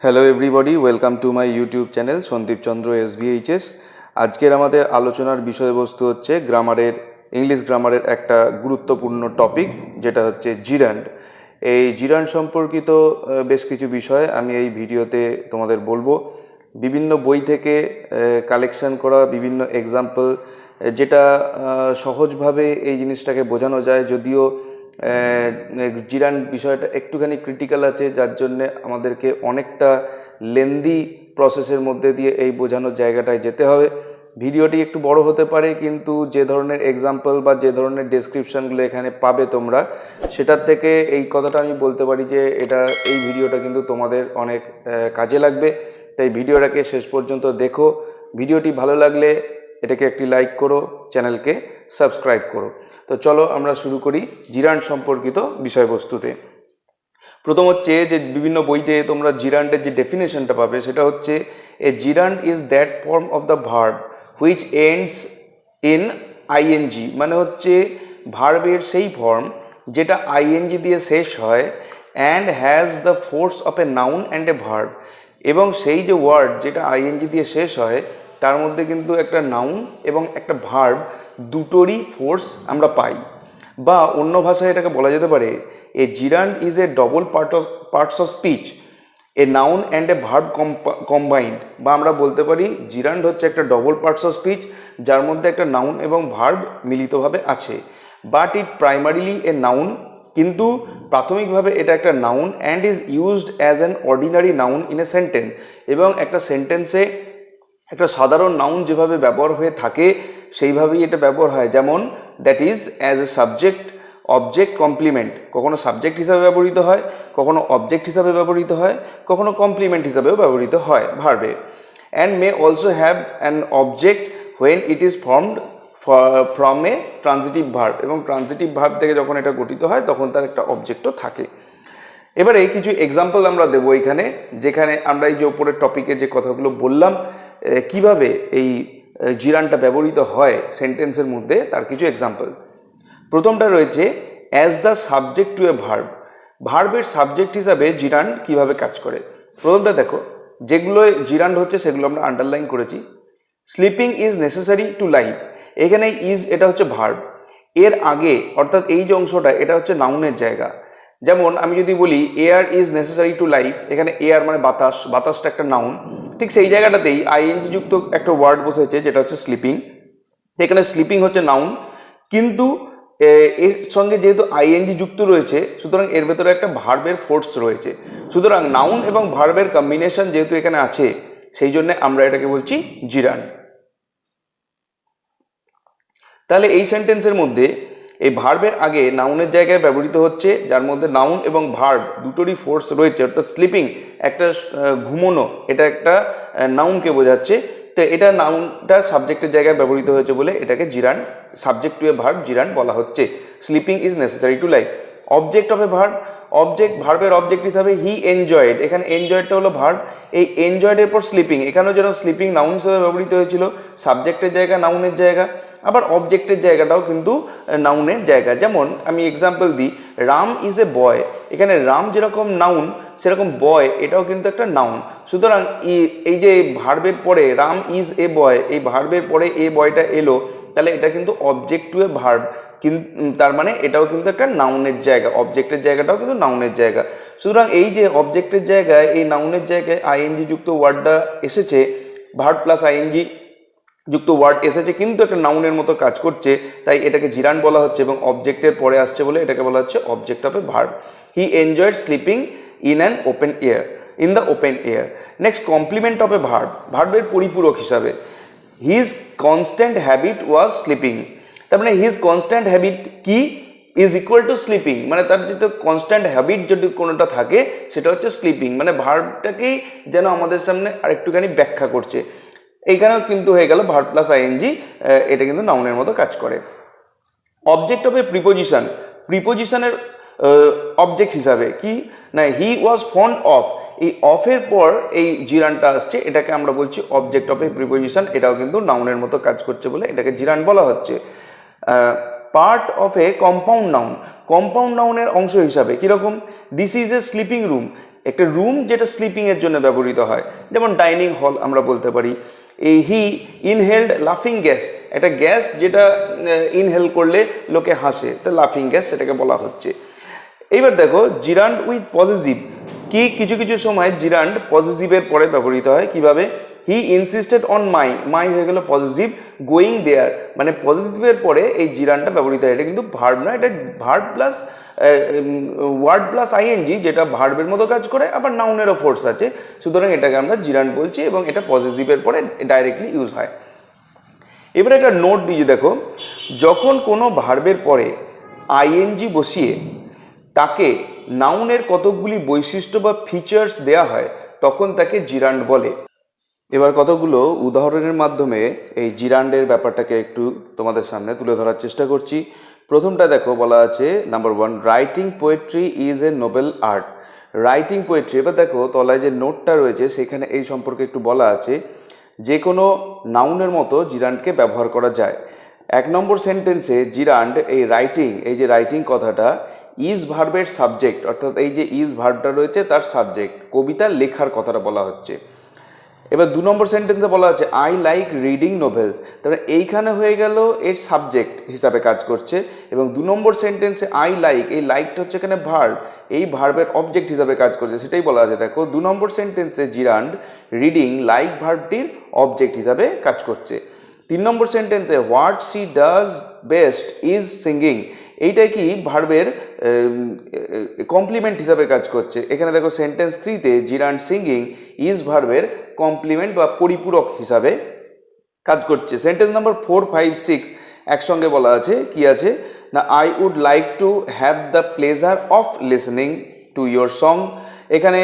Hello everybody, welcome to my YouTube channel Sandip Chandra SBHS। আজকের আমাদের আলোচনার বিষয়বস্তু হচ্ছে ইংলিশ গ্রামারের একটা গুরুত্বপূর্ণ টপিক, যেটা হচ্ছে জিরান্ড। এই জিরান্ড সম্পর্কিত বেশ কিছু বিষয় আমি এই ভিডিওতে তোমাদের বলবো। বিভিন্ন বই থেকে কালেকশন করা বিভিন্ন এক্সাম্পল, যেটা সহজভাবে এই জিনিসটাকে বোঝানো যায়। যদিও জিরান্ড বিষয়টা একটুখানি ক্রিটিক্যাল আছে, যার জন্যে আমাদেরকে অনেকটা লেন্দি প্রসেসের মধ্যে দিয়ে এই বোঝানোর জায়গাটায় যেতে হবে। ভিডিওটি একটু বড় হতে পারে, কিন্তু যে ধরনের এক্সাম্পল বা যে ধরনের ডেসক্রিপশানগুলো এখানে পাবে তোমরা, সেটার থেকে এই কথাটা আমি বলতে পারি যে এই ভিডিওটা কিন্তু তোমাদের অনেক কাজে লাগবে। তাই ভিডিওটাকে শেষ পর্যন্ত দেখো। ভিডিওটি ভালো লাগলে এটাকে একটি লাইক করো, চ্যানেলকে সাবস্ক্রাইব করো। তো চলো আমরা শুরু করি জিরান্ড সম্পর্কিত বিষয়বস্তুতে। প্রথম হচ্ছে যে বিভিন্ন বইতে তোমরা জিরান্ডের যে ডেফিনেশনটা পাবে, সেটা হচ্ছে a gerund is that form of the verb which ends in I N G. মানে হচ্ছে ভার্বের সেই ফর্ম যেটা আইএনজি দিয়ে শেষ হয়, and has the force of A noun and a verb. এবং সেই যে ওয়ার্ড যেটা আইএনজি দিয়ে শেষ হয়, তার মধ্যে কিন্তু একটা নাউন এবং একটা ভার্ব দুটোরই ফোর্স আমরা পাই। বা অন্য ভাষায় এটাকে বলা যেতে পারে a gerund is a double parts of speech, a noun and a verb combined. বা আমরা বলতে পারি জিরান্ড হচ্ছে একটা ডবল পার্টস অফ স্পিচ, যার মধ্যে একটা নাউন এবং ভার্ব মিলিতভাবে আছে। But it primarily a noun, কিন্তু প্রাথমিকভাবে এটা একটা noun, and is used as an ordinary noun in a sentence. এবং একটা সেন্টেন্সে একটা সাধারণ নাউন যেভাবে ব্যবহার হয়ে থাকে সেইভাবেই এটা ব্যবহার হয়। যেমন that is as a subject, object, complement. কখনো সাবজেক্ট হিসাবে ব্যবহৃত হয়, কখনো অবজেক্ট হিসাবে ব্যবহৃত হয়, কখনো কমপ্লিমেন্ট হিসাবেও ব্যবহৃত হয় ভার্বে। And may also have an object when it is formed from a transitive verb. এবং ট্রানজিটিভ ভার্ব থেকে যখন এটা গঠিত হয় তখন তার একটা অবজেক্টও থাকে। এবারে কিছু এক্সাম্পল আমরা দেবো এখানে, যেখানে আমরা এই যে ওপরের টপিকে যে কথাগুলো বললাম কিভাবে এই জিরান্ডটা ব্যবহৃত হয় সেন্টেন্সের মধ্যে, তার কিছু এক্সাম্পল। প্রথমটা রয়েছে as the subject to A verb. ভার্বের সাবজেক্ট হিসাবে জিরান্ড কিভাবে কাজ করে। প্রথমটা দেখো, যেগুলো জিরান্ড হচ্ছে সেগুলো আমরা আন্ডারলাইন করেছি। Sleeping is necessary to life. এখানে ইজ এটা হচ্ছে ভার্ব, এর আগে অর্থাৎ এই যে অংশটা এটা হচ্ছে নাউনের জায়গা। যেমন আমি যদি বলি air is necessary to life, এখানে এয়ার মানে বাতাস, বাতাসটা একটা নাউন। ঠিক সেই জায়গাটাতেই আইএনজি যুক্ত একটা ওয়ার্ড বসেছে যেটা হচ্ছে স্লিপিং। এখানে স্লিপিং হচ্ছে নাউন, কিন্তু এর সঙ্গে যেহেতু আইএনজি যুক্ত রয়েছে, সুতরাং এর ভেতরে একটা ভার্বের ফোর্স রয়েছে। সুতরাং নাউন এবং ভার্বের কম্বিনেশন যেহেতু এখানে আছে, সেই জন্য আমরা এটাকে বলছি জিরান্ড। তাহলে এই সেন্টেন্সের মধ্যে এই ভার্বের আগে নাউনের জায়গায় ব্যবহৃত হচ্ছে, যার মধ্যে নাউন এবং ভার্ব দুটোরই ফোর্স রয়েছে। অর্থাৎ স্লিপিং একটা ঘুমোনো, এটা একটা নাউনকে বোঝাচ্ছে। তো এটা নাউনটা সাবজেক্টের জায়গায় ব্যবহৃত হয়েছে বলে এটাকে জিরান্ড, সাবজেক্ট টু এ ভার্ব জিরান্ড বলা হচ্ছে। Sleeping is necessary to life. Object of a verb, object ভার্বের অবজেক্ট হিসাবে হি এনজয়েড। এখানে এনজয়েডটা হলো ভার্ব, এই এনজয়েডের পর স্লিপিং, এখানেও যেন স্লিপিং নাউন হিসেবে ব্যবহৃত হয়েছিল, সাবজেক্টের জায়গা নাউনের জায়গা, আবার অবজেক্টের জায়গাটাও কিন্তু নাউনের জায়গা। যেমন আমি এক্সাম্পল দিই, রাম ইজ এ বয়। এখানে রাম যেরকম নাউন, সেরকম বয় এটাও কিন্তু একটা নাউন। সুতরাং এই যে ভার্বের পরে রাম ইজ এ বয়, এই ভার্বের পরে এ বয়টা এলো, তাহলে এটা কিন্তু অবজেক্ট টু এ ভার্ব, কিন্তু তার মানে এটাও কিন্তু একটা নাউনের জায়গা, অবজেক্টের জায়গাটাও কিন্তু নাউনের জায়গা। সুতরাং এই যে অবজেক্টের জায়গায় এই নাউনের জায়গায় আইএনজি যুক্ত ওয়ার্ডটা এসেছে, ভার্ব প্লাস আইএনজি যুক্ত ওয়ার্ড এসেছে, কিন্তু একটা নাউনের মতো কাজ করছে, তাই এটাকে জিরান্ড বলা হচ্ছে। এবং অবজেক্টের পরে আসছে বলে এটাকে বলা হচ্ছে object of a verb. He enjoyed sleeping in an open air, in the open air. Next, complement of a verb, ভার্বের পরিপূরক হিসাবে। His constant habit was sleeping. তার মানে হিজ কনস্ট্যান্ট হ্যাবিট কি, ইজ ইকুয়াল টু স্লিপিং। মানে তার যেটা constant habit যদি কোনোটা থাকে, সেটা হচ্ছে স্লিপিং। মানে ভার্বটাকেই যেন আমাদের সামনে আরেকটুখানি ব্যাখ্যা করছে। এইখানেও কিন্তু হয়ে গেল ভার্ব প্লাস আইএনজি, এটা কিন্তু নাউনের মতো কাজ করে। অবজেক্ট অফ এ প্রিপোজিশন, প্রিপোজিশনের অবজেক্ট হিসাবে কি না, হি ওয়াজ ফন্ড অফ। এই অফের পর এই জিরান্ডটা আসছে, এটাকে আমরা বলছি অবজেক্ট অফ এ প্রিপোজিশন। এটাও কিন্তু নাউনের মতো কাজ করছে বলে এটাকে জিরান্ড বলা হচ্ছে। Part of A compound noun, compound নাউনের অংশ হিসাবে কীরকম, this is a sleeping room. একটা রুম যেটা স্লিপিংয়ের জন্য ব্যবহৃত হয়, যেমন ডাইনিং হল আমরা বলতে পারি। এই হি ইনহেলড লাফিং গ্যাস, একটা গ্যাস যেটা ইনহেল করলে লোকে হাসে, তো লাফিং গ্যাস সেটাকে বলা হচ্ছে। এইবার দেখো জিরান্ড উইথ পজিটিভ, কি কিছু কিছু সময় জিরান্ড পজিটিভের পরে ব্যবহৃত হয়। কিভাবে? হি ইনসিস্টেড অন মাই, মাই হয়ে গেল পজিটিভ, গোয়িং দেয়ার মানে পজিটিভের পরে এই জিরান্ডটা ব্যবহৃত হয়। এটা কিন্তু ভার্ব না, এটা verb plus word plus ING, যেটা ভার্বের মতো কাজ করে, আবার নাউনেরও ফোর্স আছে, সুতরাং এটাকে আমরা জিরান্ড বলছি এবং এটা পজিটিভের পরে ডাইরেক্টলি ইউজ হয়। এবারে একটা নোট দিয়ে দেখো, যখন কোনো ভার্বের পরে আইএনজি বসিয়ে তাকে নাউনের কতকগুলি বৈশিষ্ট্য বা ফিচার্স দেয়া হয় তখন তাকে জিরান্ড বলে। এবার কতগুলো উদাহরণের মাধ্যমে এই জিরান্ডের ব্যাপারটাকে একটু তোমাদের সামনে তুলে ধরার চেষ্টা করছি। প্রথমটা দেখো, বলা আছে number 1, writing poetry is a Nobel art. Writing poetry, এবার দেখো তলায় যে নোটটা রয়েছে সেখানে এই সম্পর্কে একটু বলা আছে, যে কোনো নাউনের মতো জিরান্ডকে ব্যবহার করা যায়। 1 নম্বর সেন্টেন্সে জিরান্ড এই রাইটিং, এই যে রাইটিং কথাটা ইজ ভার্বের সাবজেক্ট, অর্থাৎ এই যে ইজ ভার্বটা রয়েছে তার সাবজেক্ট, কবিতা লেখার কথাটা বলা হচ্ছে। এবার 2 নম্বর সেন্টেন্সে বলা আছে আই লাইক রিডিং নোভেলস, তারপরে এইখানে হয়ে গেল এর সাবজেক্ট হিসাবে কাজ করছে। এবং 2 নম্বর সেন্টেন্সে আই লাইক, এই লাইকটা হচ্ছে এখানে ভার্ব, এই ভার্বের অবজেক্ট হিসাবে কাজ করছে, সেটাই বলা আছে। দেখো 2 নম্বর সেন্টেন্সে জিরান্ড রিডিং লাইক ভার্বটির অবজেক্ট হিসাবে কাজ করছে। 3 নম্বর সেন্টেন্সে what she does best is singing, এইটাই কি ভার্বের কমপ্লিমেন্ট হিসাবে কাজ করছে। এখানে দেখো সেন্টেন্স 3তে জিরান্ড সিঙ্গিং ইজ ভার্বের কমপ্লিমেন্ট বা পরিপূরক হিসাবে কাজ করছে। সেন্টেন্স নাম্বার 4, 5, 6 একসঙ্গে বলা আছে, কি আছে না, I would like to have the pleasure of listening to your song, এখানে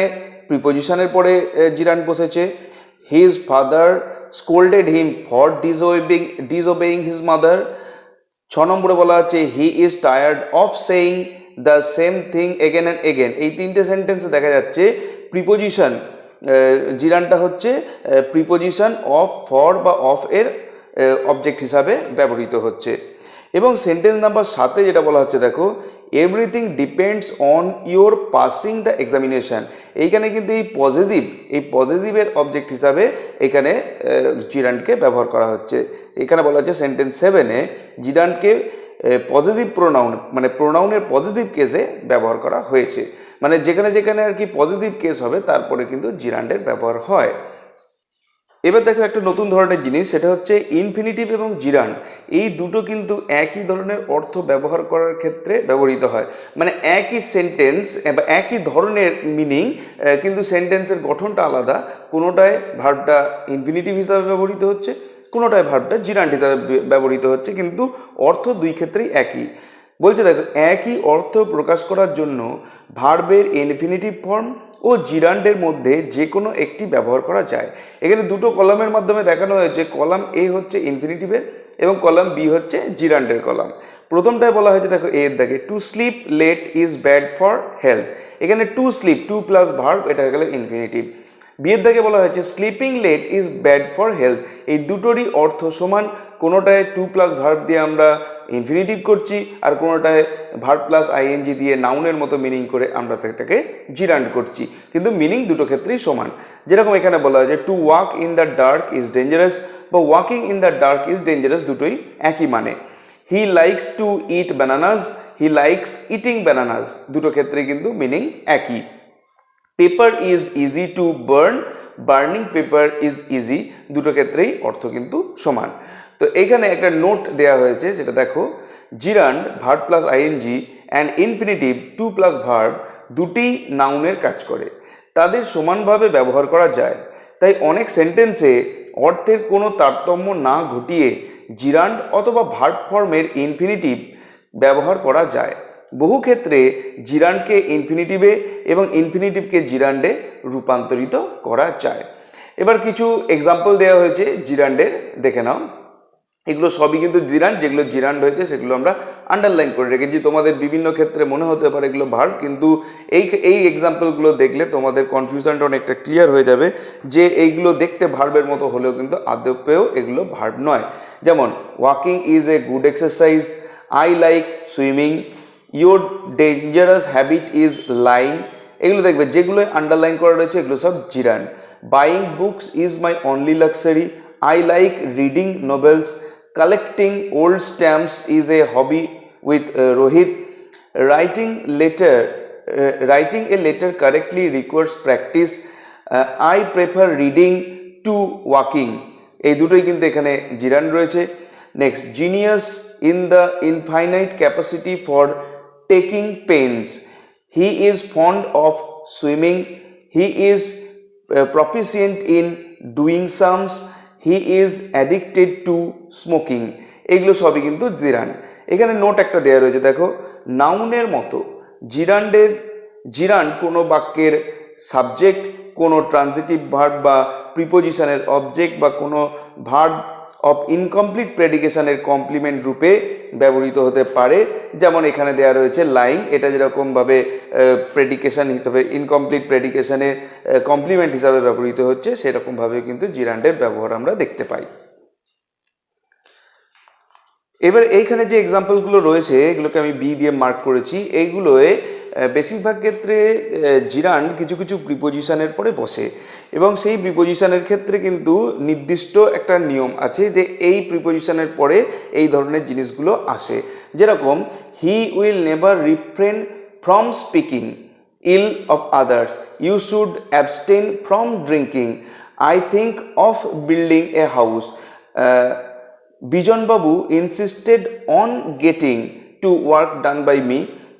প্রিপোজিশনের পরে জিরান্ড বসেছে। His father scolded him for disobeying his mother. 6 নম্বরে বলা আছে he is tired of saying the same thing again and again. এই 3টে সেন্টেন্সে দেখা যাচ্ছে প্রিপোজিশন, জিরান্ডটা হচ্ছে প্রিপোজিশন অফ, ফর বা অফ এর অবজেক্ট হিসাবে ব্যবহৃত হচ্ছে। এবং সেন্টেন্স নাম্বার 7 যেটা বলা হচ্ছে দেখো, everything depends on your passing the examination, এইখানে কিন্তু এই পজিটিভের অবজেক্ট হিসাবে এখানে জিরান্ডকে ব্যবহার করা হচ্ছে। এখানে বলা হচ্ছে সেন্টেন্স 7-এ জিরান্ডকে পজিটিভ প্রোনাউন মানে প্রোনাউনের পজিটিভ কেসে ব্যবহার করা হয়েছে, মানে যেখানে যেখানে আর কি পজিটিভ কেস হবে তারপরে কিন্তু জিরান্ডের ব্যবহার হয়। এবার দেখো একটা নতুন ধরনের জিনিস, সেটা হচ্ছে ইনফিনিটিভ এবং জিরান্ড, এই দুটো কিন্তু একই ধরনের অর্থ ব্যবহার করার ক্ষেত্রে ব্যবহৃত হয়, মানে একই সেন্টেন্স বা একই ধরনের মিনিং, কিন্তু সেন্টেন্সের গঠনটা আলাদা। কোনোটায় ভার্বটা ইনফিনিটিভ হিসাবে ব্যবহৃত হচ্ছে, কোনোটায় ভার্বটা জিরান্ড হিসাবে ব্যবহৃত হচ্ছে, কিন্তু অর্থ দুই ক্ষেত্রেই একই। বলছে দেখো, একই অর্থ প্রকাশ করার জন্য ভার্বের ইনফিনিটিভ ফর্ম ও জিরান্ডের মধ্যে যে কোনো একটি ব্যবহার করা যায়। এখানে দুটো কলামের মাধ্যমে দেখানো হয়েছে, কলাম এ হচ্ছে ইনফিনিটিভের এবং কলাম বি হচ্ছে জিরান্ডের কলাম। প্রথমটায় বলা হয়েছে দেখো এর দাগে, to sleep late is bad for health, এখানে to sleep, to plus verb, এটা হয়ে গেল ইনফিনিটিভ। বিয়ের দাগে বলা হয়েছে sleeping late is bad for health, এই দুটোরই অর্থ সমান, কোনোটায় টু প্লাস ভার্ব দিয়ে আমরা ইনফিনিটিভ করছি আর কোনোটায় ভার্ব প্লাস আইএনজি দিয়ে নাউনের মতো মিনিং করে আমরা সেটাকে জিরান্ড করছি, কিন্তু মিনিং দুটো ক্ষেত্রেই সমান। যেরকম এখানে বলা হয়েছে to walk in the dark is dangerous বা walking in the dark is dangerous, দুটোই একই মানে। He likes to eat bananas, he likes eating bananas, দুটো ক্ষেত্রে কিন্তু মিনিং একই। Paper is easy to burn, burning paper is easy, দুটো ক্ষেত্রেই অর্থ কিন্তু সমান। তো এইখানে একটা নোট দেওয়া হয়েছে, সেটা দেখো, gerund verb plus ING and infinitive to plus verb দুটি নাউনের কাজ করে, তাদের সমানভাবে ব্যবহার করা যায়। তাই অনেক সেন্টেন্সে অর্থের কোনো তারতম্য না ঘটিয়ে জিরান্ড অথবা ভার্ব ফর্মের ইনফিনিটিভ ব্যবহার করা যায়। বহু ক্ষেত্রে জিরান্ডকে ইনফিনিটিভে এবং ইনফিনিটিভকে জিরান্ডে রূপান্তরিত করা যায়। এবার কিছু এক্সাম্পল দেওয়া হয়েছে জিরান্ডের, দেখে নাও। এগুলো সবই কিন্তু জিরান্ড, যেগুলো জিরান্ড হয়েছে সেগুলো আমরা আন্ডারলাইন করে রেখেছি। তোমাদের বিভিন্ন ক্ষেত্রে মনে হতে পারে এগুলো ভার্ব, কিন্তু এই এক্সাম্পলগুলো দেখলে তোমাদের কনফিউশনটা অনেকটা ক্লিয়ার হয়ে যাবে যে এইগুলো দেখতে ভার্বের মতো হলেও কিন্তু আদপেও এগুলো ভার্ব নয়। যেমন walking is a good exercise, I like swimming, your dangerous habit is lying, এগুলো দেখবে যেগুলো আন্ডারলাইন করা রয়েছে এগুলো সব জিরান্ড। Buying books is my only luxury, I like reading novels, collecting old stamps is a hobby with Rohit, writing a letter correctly requires practice, I prefer reading to walking। এই দুটোই কিন্তু এখানে জিরান্ড রয়েছে। Next, genius in the infinite capacity for taking pains, he is fond of swimming, he is proficient in doing sums, he is addicted to smoking. এগুলো সবই কিন্তু জিরান্ড। এখানে note একটা দেওয়া রয়েছে দেখো, নাউনের মতো জিরান্ড কোনো বাক্যের সাবজেক্ট, কোনো ট্রানজিটিভ ভার্ব বা প্রিপোজিশনের অবজেক্ট বা কোনো ভার্ব অফ ইনকমপ্লিট প্রেডিকেশনের কমপ্লিমেন্ট রূপে ব্যবহৃত হতে পারে। যেমন এখানে দেওয়া রয়েছে লাইং, এটা যেরকমভাবে প্রেডিকেশন হিসাবে ইনকমপ্লিট প্রেডিকেশনের কমপ্লিমেন্ট হিসাবে ব্যবহৃত হচ্ছে, সেরকমভাবে কিন্তু জিরান্ডের ব্যবহার আমরা দেখতে পাই। এবার এইখানে যে এক্সাম্পলগুলো রয়েছে এগুলোকে আমি বি দিয়ে মার্ক করেছি। এইগুলোয় বেশিরভাগ ক্ষেত্রে জিরান্ড কিছু কিছু প্রিপোজিশনের পরে বসে এবং সেই প্রিপোজিশনের ক্ষেত্রে কিন্তু নির্দিষ্ট একটা নিয়ম আছে যে এই প্রিপোজিশনের পরে এই ধরনের জিনিসগুলো আসে। যেরকম, he will never refrain from speaking ill of others, you should abstain from drinking, I think of building a house, Bijan Babu insisted on getting to work done by me.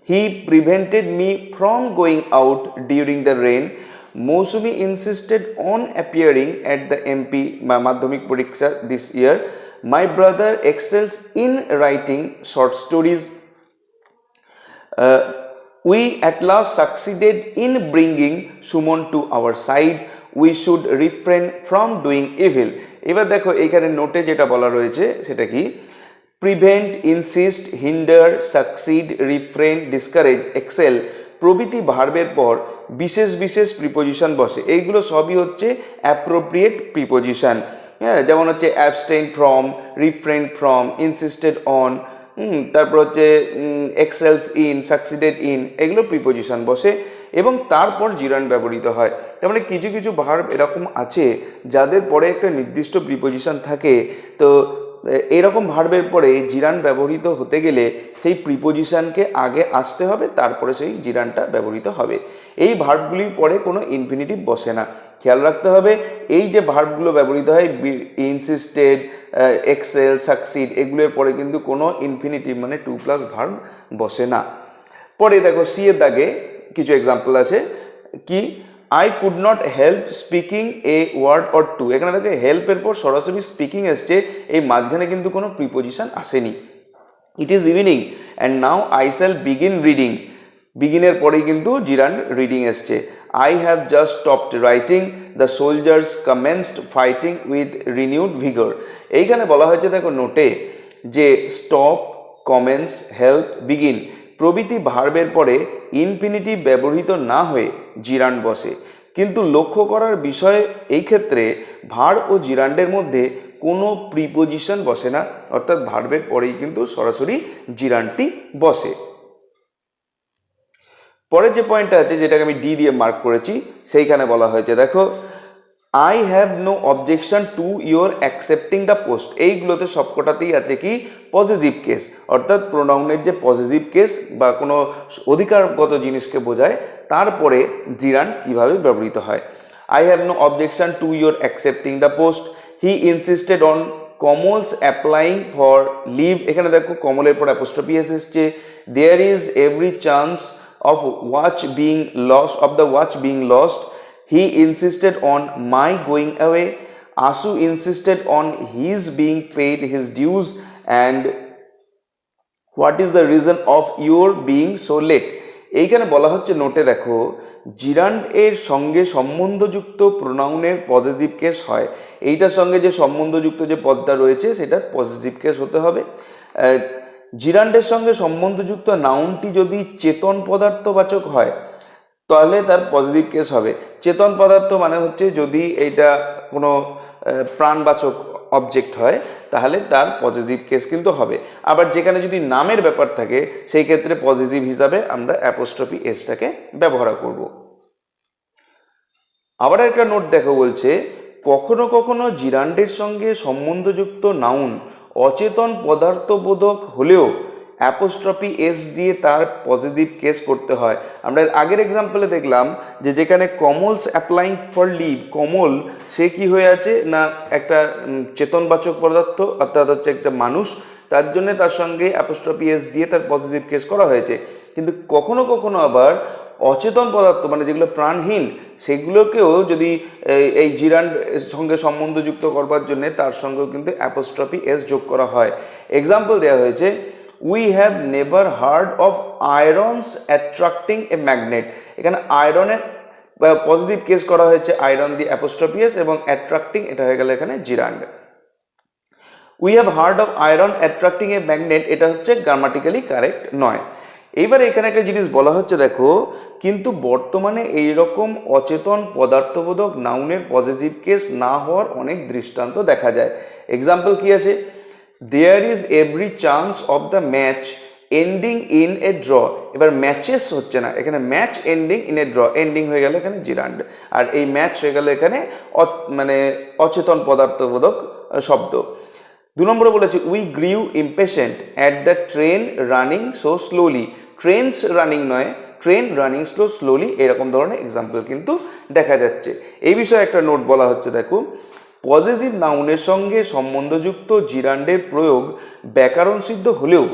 He prevented me from going out during the rain. Mousumi insisted on appearing at the MP Madhyamik Pariksha this year. My brother excels in writing short stories. We at last succeeded in bringing Sumon to our side. We should refrain from doing evil. এবার দেখো এইখানে নোটে যেটা বলা রয়েছে সেটা কি, prevent, insist, hinder, succeed, refrain, discourage, excel প্রভৃতি ভার্বের পর বিশেষ বিশেষ প্রিপোজিশন বসে। এইগুলো সবই হচ্ছে অ্যাপ্রোপ্রিয়েট প্রিপোজিশন। হ্যাঁ, যেমন হচ্ছে abstain from, refrain from, insisted on, তারপর হচ্ছে এক্সেলস ইন, সাকসিডেড ইন, এগুলো প্রিপোজিশন বসে এবং তারপর জিরান্ড ব্যবহৃত হয়। তার মানে কিছু কিছু ভার্ব এরকম আছে যাদের পরে একটা নির্দিষ্ট প্রিপোজিশন থাকে, তো এরকম ভার্বের পরে জিরান্ড ব্যবহৃত হতে গেলে সেই প্রিপোজিশনকে আগে আসতে হবে, তারপরে সেই জিরান্ডটা ব্যবহৃত হবে। এই ভার্বগুলির পরে কোনো ইনফিনিটিভ বসে না। খেয়াল রাখতে হবে, এই যে ভার্বগুলো ব্যবহৃত হয় ইনসিস্টেড, এক্সেল, সাকসিড, এগুলোর পরে কিন্তু কোনো ইনফিনিটিভ মানে 2+ ভার্ব বসে না। পরে দেখো সি এর দাগে কিছু এক্সাম্পল আছে কি, I could not help speaking a word or two. এখানে দেখো হেল্পের পর সরাসরি স্পিকিং এসছে, এই মাঝখানে কিন্তু কোনো প্রিপোজিশন আসেনি। It is evening and now I shall begin reading, বিগিনের পরেই কিন্তু জিরান্ড রিডিং এসছে। I have just stopped writing, the soldiers commenced fighting with renewed vigour. এইখানে বলা হয়েছে দেখো নোটে যে স্টপ, কমেন্স, হেল্প, বিগিন প্রভৃতি ভার্বের পরে ইনফিনিটিভ ব্যবহৃত না হয়ে জিরান্ড বসে। কিন্তু লক্ষ্য করার বিষয় এই ক্ষেত্রে ভার্ব ও জিরান্ডের মধ্যে কোনো প্রিপোজিশন বসে না, অর্থাৎ ভার্বের পরেই কিন্তু সরাসরি জিরান্ডটি বসে। পরের যে পয়েন্টটা আছে যেটাকে আমি ডি দিয়ে মার্ক করেছি, সেইখানে বলা হয়েছে দেখো, I have no objection to your accepting the post. এইগুলোতে সবকটাতেই আছে কি পজিটিভ কেস, অর্থাৎ প্রোনাউনের যে পজিটিভ কেস বা কোনো অধিকারগত জিনিসকে বোঝায়, তারপরে জিরান্ড কিভাবে ব্যবহৃত হয়। I have no objection to your accepting the post, he insisted on Kamal's applying for leave. এখানে দেখো কমলের পর অ্যাপোস্ট্রফি এসেছে। There is every chance of the watch being lost, he insisted on my going away, Asu insisted on his being paid his dues, and what is the reason of your being so late। এইখানে বলা হচ্ছে নোটে দেখো, জিরান্ড এর সঙ্গে সম্বন্ধযুক্ত প্রোনাউনের positive case হয়। এইটার সঙ্গে যে সম্বন্ধযুক্ত যে পদটা রয়েছে সেটা পজিটিভ কেস হতে হবে। জিরান্ডের সঙ্গে সম্বন্ধযুক্ত নাউনটি যদি চেতন পদার্থবাচক হয় তাহলে তার পজিটিভ কেস হবে। চেতন পদার্থ মানে হচ্ছে যদি এইটা কোনো প্রাণবাচক অবজেক্ট হয় তাহলে তার পজিটিভ কেস কিন্তু হবে। আবার যেখানে যদি নামের ব্যাপার থাকে সেই ক্ষেত্রে পজিটিভ হিসাবে আমরা অ্যাপোস্ট্রফি এসটাকে ব্যবহার করব। আবার একটা নোট দেখো, বলছে কখনো কখনো জিরান্ডের সঙ্গে সম্বন্ধযুক্ত নাউন অচেতন পদার্থবোধক হলেও অ্যাপোস্ট্রফি এস দিয়ে তার পজিটিভ কেস করতে হয়। আমরা এর আগের এক্সাম্পলে দেখলাম যে যেখানে কমলস অ্যাপ্লাইং ফর লিভ, কমল সে কি হয়ে আছে না একটা চেতনবাচক পদার্থ, অর্থাৎ হচ্ছে একটা মানুষ, তার জন্য তার সঙ্গে অ্যাপোস্ট্রফি এস দিয়ে তার পজিটিভ কেস করা হয়েছে। কিন্তু কখনো কখনো আবার অচেতন পদার্থ মানে যেগুলো প্রাণহীন সেগুলোকেও যদি এই জিরান্ড সঙ্গে সম্বন্ধযুক্ত করবার জন্য তার সঙ্গেও কিন্তু অ্যাপোস্ট্রফি এস যোগ করা হয়। এক্সাম্পল দেওয়া হয়েছে, we have never hard of irons attracting a magnet. এখানে আয়রনের পজিটিভ কেস করা হয়েছে আয়রন দিয়ে অ্যাপোস্ট্রফি এস, এবং অ্যাট্রাক্টিং এটা হয়ে গেল এখানে জিরান্ড। We have heard of iron attracting a magnet, এটা হচ্ছে গ্রামাটিক্যালি কারেক্ট নয়। এইবার এখানে একটা জিনিস বলা হচ্ছে দেখো, কিন্তু বর্তমানে এইরকম অচেতন পদার্থবোধক নাউনের পজিটিভ কেস না হওয়ার অনেক দৃষ্টান্ত দেখা যায়। এক্সাম্পল কি আছে, there is every chance of the match ending in a draw. এবার ম্যাচেস হচ্ছে না, এখানে match ending in a draw, ending হয়ে গেল এখানে জিরান্ড, আর এই ম্যাচ হয়ে গেল এখানে মানে অচেতন পদার্থবোধক শব্দ। 2 নম্বরে বলেছে we গ্রিউ impatient at the train running so slowly. Trains running নয়, ট্রেন রানিং স্লোলি, এরকম ধরনের এক্সাম্পল কিন্তু দেখা যাচ্ছে। এই বিষয়ে একটা নোট বলা হচ্ছে দেখো, পজিটিভ নাউনের সঙ্গে সম্বন্ধযুক্ত জিরান্ডের প্রয়োগ ব্যাকরণ সিদ্ধ হলেও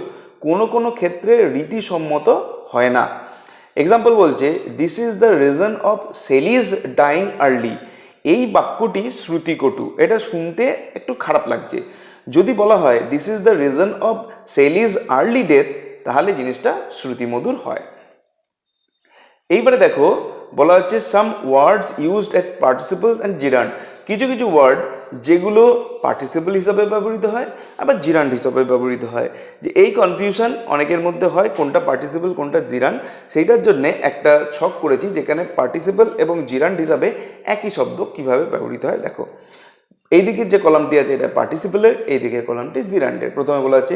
কোনো কোনো ক্ষেত্রে রীতিসম্মত হয় না। এক্সাম্পল বলছে, this is the reason of Shelley's dying early. এই বাক্যটি শ্রুতিকটু, এটা শুনতে একটু খারাপ লাগছে। যদি বলা হয় this is the reason of Shelley's early death, তাহলে জিনিসটা শ্রুতিমধুর হয়। এইবারে দেখো বলা হচ্ছে some words used at participles and gerund. কিছু কিছু ওয়ার্ড যেগুলো পার্টিসিপল হিসাবে ব্যবহৃত হয় আবার জিরান্ড হিসাবে ব্যবহৃত হয়, যে এই কনফিউশন অনেকের মধ্যে হয় কোনটা পার্টিসিপল কোনটা জিরান্ড। সেইটার জন্যে একটা ছক করেছি যেখানে পার্টিসিপল এবং জিরান্ড হিসাবে একই শব্দ কিভাবে ব্যবহৃত হয় দেখো। এই দিকের যে কলামটি আছে এটা পার্টিসিপলের, এই দিকের কলামটি জিরান্ডের। প্রথমে বলা হচ্ছে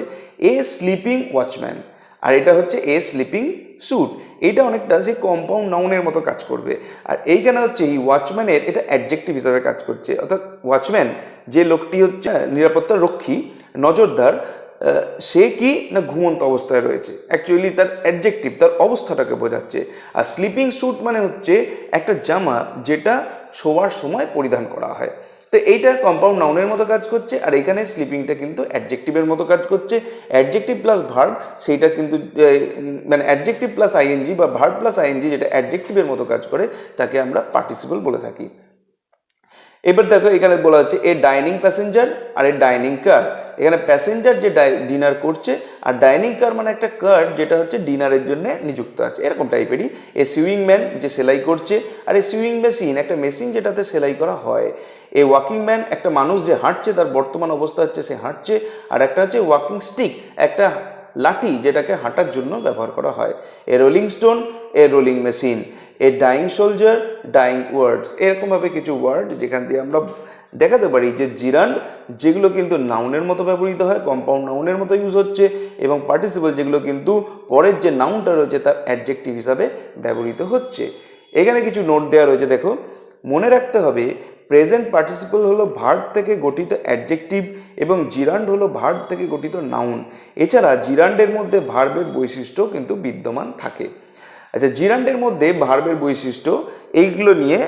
এ স্লিপিং ওয়াচম্যান, আর এটা হচ্ছে এ স্লিপিং স্যুট। এইটা অনেকটা সেই কম্পাউন্ড নাউনের মতো কাজ করবে। আর এইখানে হচ্ছে এই ওয়াচম্যানের এটা অ্যাডজেক্টিভ হিসাবে কাজ করছে, অর্থাৎ ওয়াচম্যান যে লোকটি হচ্ছে নিরাপত্তার রক্ষী, নজরদার, সে কি না ঘুমন্ত অবস্থায় রয়েছে, অ্যাকচুয়ালি তার অ্যাডজেক্টিভ তার অবস্থাটাকে বোঝাচ্ছে। আর স্লিপিং স্যুট মানে হচ্ছে একটা জামা যেটা শোয়ার সময় পরিধান করা হয়। তো এইটা কম্পাউন্ড নাউনের মতো কাজ করছে, আর এখানে স্লিপিংটা কিন্তু অ্যাডজেক্টিভের মতো কাজ করছে। অ্যাডজেক্টিভ প্লাস ভার্ব সেইটা কিন্তু মানে অ্যাডজেক্টিভ প্লাস আইএনজি বা ভার্ব প্লাস আইএনজি যেটা অ্যাডজেক্টিভের মতো কাজ করে তাকে আমরা পার্টিসিপল বলে থাকি। এবার দেখো এখানে বলা হচ্ছে এ ডাইনিং প্যাসেঞ্জার আর এ ডাইনিং কার। এখানে প্যাসেঞ্জার যে ডিনার করছে, আর ডাইনিং কার মানে একটা কার যেটা হচ্ছে ডিনারের জন্য নিযুক্ত আছে, এরকম টাইপেরই। এ সুইং ম্যান যে সেলাই করছে, আর এ সুইং মেশিন একটা মেশিন যেটাতে সেলাই করা হয়। এ ওয়াকিং ম্যান একটা মানুষ যে হাঁটছে, তার বর্তমান অবস্থা হচ্ছে সে হাঁটছে। আর একটা হচ্ছে ওয়াকিং স্টিক একটা লাঠি যেটাকে হাঁটার জন্য ব্যবহার করা হয়। A rolling stone a rolling machine. A dying soldier dying words, এরকমভাবে কিছু ওয়ার্ড যেখান দিয়ে আমরা দেখাতে পারি যে জিরান্ড যেগুলো কিন্তু নাউনের মতো ব্যবহৃত হয়, কম্পাউন্ড নাউনের মতো ইউজ হচ্ছে, এবং পার্টিসিপল যেগুলো কিন্তু পরের যে নাউনটা রয়েছে তার অ্যাডজেক্টিভ হিসাবে ব্যবহৃত হচ্ছে। এখানে কিছু নোট দেওয়া রয়েছে দেখো, মনে রাখতে হবে প্রেজেন্ট পার্টিসিপল হলো ভার্ব থেকে গঠিত অ্যাডজেক্টিভ এবং জিরান্ড হলো ভার্ব থেকে গঠিত নাউন। এছাড়া জিরান্ডের মধ্যে ভার্বের বৈশিষ্ট্য কিন্তু বিদ্যমান থাকে। আচ্ছা, জিরান্ডের মধ্যে ভার্বের বৈশিষ্ট্য এইগুলো নিয়ে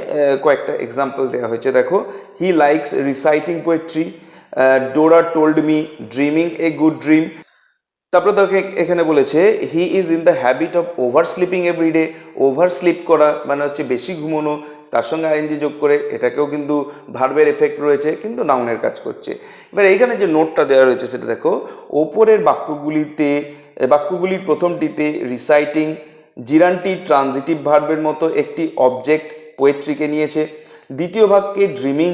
কয়েকটা এক্সাম্পল দেওয়া হয়েছে দেখো। He likes reciting poetry, Dora told me dreaming a good dream. তারপরে তাকে এখানে বলেছে he is in the habit of oversleeping every day. Oversleep করা মানে হচ্ছে বেশি ঘুমানো, তার সঙ্গে আইএনজি যোগ করে এটাকেও কিন্তু ভার্বের এফেক্ট রয়েছে, কিন্তু নাউনের কাজ করছে। এবার এইখানে যে নোটটা দেওয়া রয়েছে সেটা দেখো, ওপরের বাক্যগুলির প্রথমটিতে রিসাইটিং জিরান্ডটি ট্রানজিটিভ ভার্বের মতো একটি অবজেক্ট পোয়েট্রিকে নিয়েছে। দ্বিতীয় বাক্যে ড্রিমিং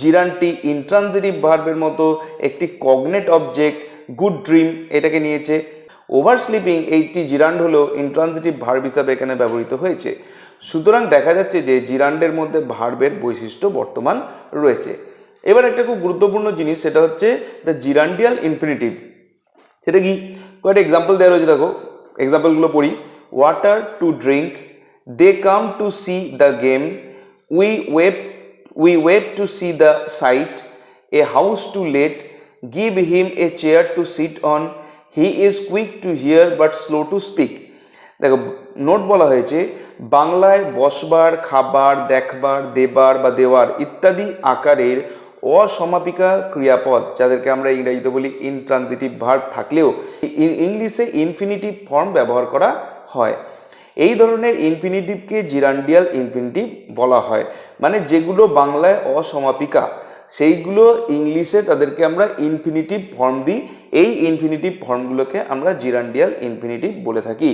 জিরান্ডটি ইনট্রানজিটিভ ভার্বের মতো একটি কগনেট অবজেক্ট গুড ড্রিম এটাকে নিয়েছে। ওভার স্লিপিং এইটি জিরান্ড হলো ইনট্রানজিটিভ ভার্ব হিসাবে এখানে ব্যবহৃত হয়েছে। সুতরাং দেখা যাচ্ছে যে জিরান্ডের মধ্যে ভার্বের বৈশিষ্ট্য বর্তমান রয়েছে। এবার একটা খুব গুরুত্বপূর্ণ জিনিস, সেটা হচ্ছে দ্য জিরান্ডিয়াল ইনফিনিটিভ। সেটা কি, কয়েকটা এক্সাম্পল দেওয়া রয়েছে দেখো, এক্সাম্পলগুলো পড়ি। Water to drink, they come to see the game, we wept to see the sight, a house to let, give him a chair to sit on, he is quick to hear but slow to speak. দেখো note বলা হয়েছে বাংলায় বসবার, খাবার, দেখবার, দেবার বা দেওয়ার ইত্যাদি আকারের অসমাপিকা ক্রিয়াপদ, যাদেরকে আমরা ইংরেজিতে বলি ইনট্রানজিটিভ ভার্ব, থাকলেও ইংলিশে ইনফিনিটিভ ফর্ম ব্যবহার করা হয়। এই ধরনের ইনফিনিটিভকে জিরান্ডিয়াল ইনফিনিটিভ বলা হয়। মানে যেগুলো বাংলায় অসমাপিকা সেইগুলো ইংলিশে তাদেরকে আমরা ইনফিনিটিভ ফর্ম দিই। এই ইনফিনিটিভ ফর্মগুলোকে আমরা জিরান্ডিয়াল ইনফিনিটিভ বলে থাকি।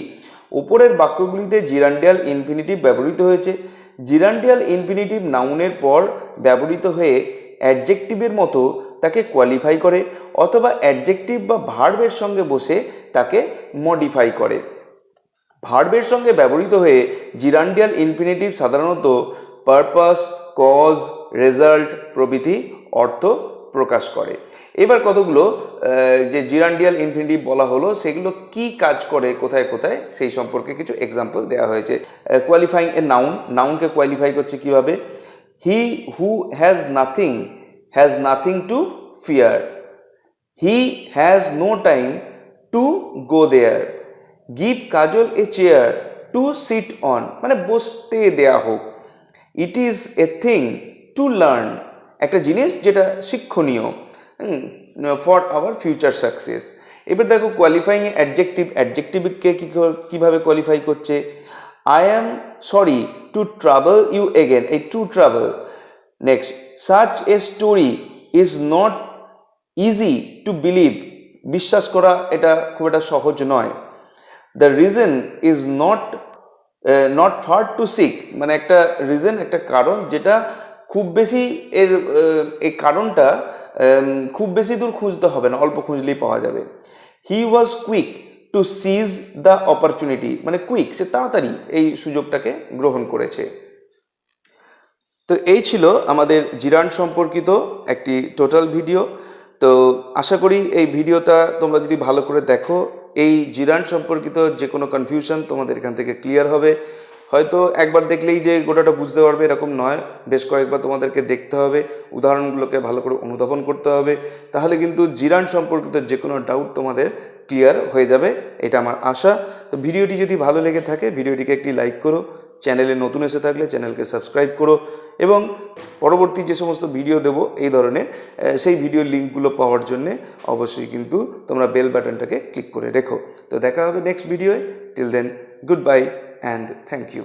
উপরের বাক্যগুলিতে জিরান্ডিয়াল ইনফিনিটিভ ব্যবহৃত হয়েছে। জিরান্ডিয়াল ইনফিনিটিভ নাউনের পর ব্যবহৃত হয়ে অ্যাডজেক্টিভের মতো তাকে কোয়ালিফাই করে অথবা অ্যাডজেক্টিভ বা ভার্বের সঙ্গে বসে তাকে মডিফাই করে। ভার্বের সঙ্গে ব্যবহৃত হয়ে জিরান্ডিয়াল ইনফিনিটিভ সাধারণত পারপাস, কজ, রেজাল্ট প্রভৃতি অর্থ প্রকাশ করে। এবার কতগুলো যে জিরান্ডিয়াল ইনফিনিটিভ বলা হলো সেগুলো কি কাজ করে, কোথায় কোথায়, সেই সম্পর্কে কিছু এক্সাম্পল দেওয়া হয়েছে। কোয়ালিফাইং এ নাউন, নাউনকে কোয়ালিফাই করছে কিভাবে? He who has nothing to fear, he has no time to go there, give Kajal a chair to sit on, মানে বসতে দেয়া হোক। It is a thing to learn, একটা জিনিস যেটা শিক্ষণীয় ফর আওয়ার ফিউচার সাকসেস। এবার দেখো কোয়ালিফাইং এ অ্যাডজেক্টিভ, অ্যাডজেক্টিভকে কীভাবে কোয়ালিফাই করছে? I am sorry to trouble you again, এই to trouble. Next, such a story is not easy to believe, বিশ্বাস করা এটা খুব একটা সহজ নয়। The reason is not far to seek, মানে একটা রিজন, একটা কারণ যেটা খুব বেশি এই কারণটা খুব বেশি দূর খুঁজতে হবে না, অল্প খুঁজলেই পাওয়া যাবে। He was quick to seize the opportunity, মানে কুইক, সে তাড়াতাড়ি এই সুযোগটাকে গ্রহণ করেছে। তো এই ছিল আমাদের জিরান্ড সম্পর্কিত একটি টোটাল ভিডিও। তো আশা করি এই ভিডিওটা তোমরা যদি ভালো করে দেখো, এই জিরান্ড সম্পর্কিত যে কোনো কনফিউশন তোমাদের এখান থেকে ক্লিয়ার হবে। হয়তো একবার দেখলেই যে গোটাটা বুঝতে পারবে এরকম নয়, বেশ কয়েকবার তোমাদেরকে দেখতে হবে, উদাহরণগুলোকে ভালো করে অনুধাবন করতে হবে, তাহলে কিন্তু জিরান্ড সম্পর্কিত যে কোনো ডাউট তোমাদের ক্লিয়ার হয়ে যাবে, এটা আমার আশা। তো ভিডিওটি যদি ভালো লেগে থাকে ভিডিওটিকে একটি লাইক করো, চ্যানেলে নতুন এসে থাকলে চ্যানেলকে সাবস্ক্রাইব করো, এবং পরবর্তী যে সমস্ত ভিডিও দেবো এই ধরনের সেই ভিডিওর লিঙ্কগুলো পাওয়ার জন্যে অবশ্যই কিন্তু তোমরা বেল বাটনটাকে ক্লিক করে রেখো। তো দেখা হবে নেক্সট ভিডিওয়ে। Till then, goodbye and thank you.